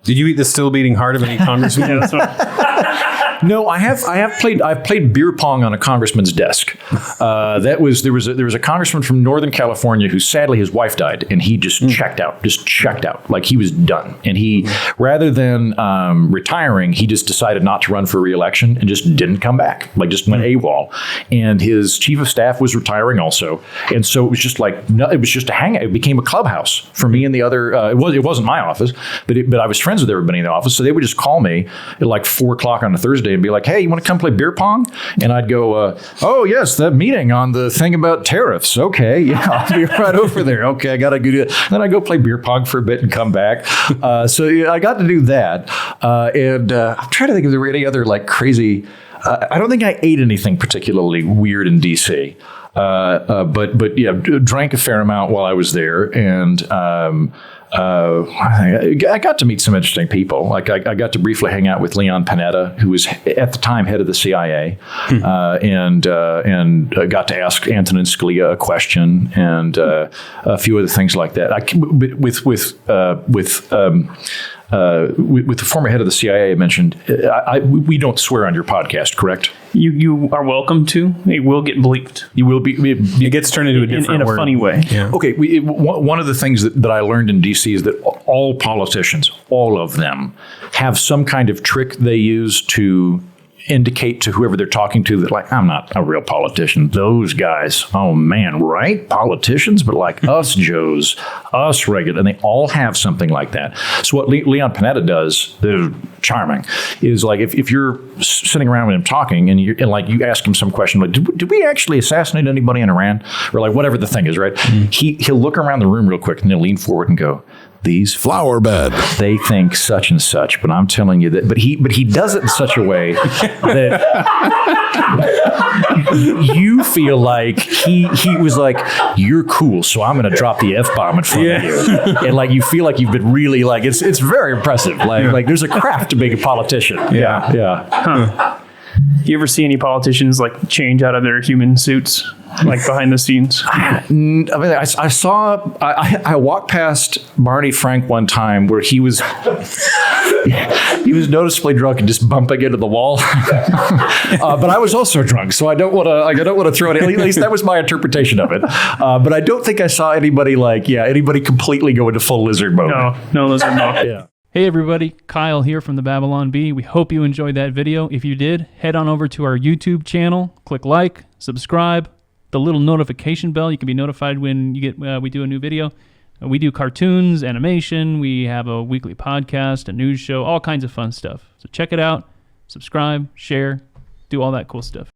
Did you eat the still beating heart of any congressman? Yeah, that's what No, I've played beer pong on a congressman's desk. There was a congressman from Northern California who sadly his wife died, and he just checked out, like he was done. And he, rather than retiring, he just decided not to run for re-election and just didn't come back, like just went AWOL. And his chief of staff was retiring also, and so it was just like it was just a hangout. It became a clubhouse for me and the other. It wasn't my office, but I was friends with everybody in the office, so they would just call me at like 4:00 on a Thursday and be like, "Hey, you want to come play beer pong?" And I'd go, "Oh yes, that meeting on the thing about tariffs. Okay, yeah, I'll be right over there. Okay, I gotta go do it." Then I go play beer pong for a bit and come back. So yeah, I got to do that. And I'm trying to think if there were any other like crazy. I don't think I ate anything particularly weird in DC. But yeah, drank a fair amount while I was there, and I got to meet some interesting people. Like I got to briefly hang out with Leon Panetta, who was at the time head of the CIA, and got to ask Antonin Scalia a question and a few other things like that. With the former head of the CIA I mentioned, we don't swear on your podcast, correct? You are welcome to. It will get bleeped. You will be. It gets turned into a different in a word. funny way. Yeah. Okay. One of the things that I learned in DC is that all politicians, all of them, have some kind of trick they use to indicate to whoever they're talking to that, like, I'm not a real politician. Those guys, oh man, right? Politicians, but like us Joes, us regular, and they all have something like that. So what Leon Panetta does, that is charming, is like if you're sitting around with him talking and you ask him some question like, did we actually assassinate anybody in Iran? Or like whatever the thing is, right? He'll look around the room real quick and he'll lean forward and go, "These Flower bed. they think such and such," but I'm telling you that. But he does it in such a way that you feel like he was like, "You're cool, so I'm going to drop the F-bomb in front of you," and like you feel like you've been really like it's very impressive. Like there's a craft to being a politician. Yeah. Huh. You ever see any politicians like change out of their human suits, like behind the scenes? I mean, I walked past Barney Frank one time where he was noticeably drunk and just bumping into the wall. But I was also drunk, so I don't want to throw it. At least that was my interpretation of it. But I don't think I saw anybody completely go into full lizard mode. No lizard mode. Yeah. Hey everybody, Kyle here from the Babylon Bee. We hope you enjoyed that video. If you did, head on over to our YouTube channel, click like, subscribe, the little notification bell. You can be notified when we do a new video. We do cartoons, animation, we have a weekly podcast, a news show, all kinds of fun stuff. So check it out, subscribe, share, do all that cool stuff.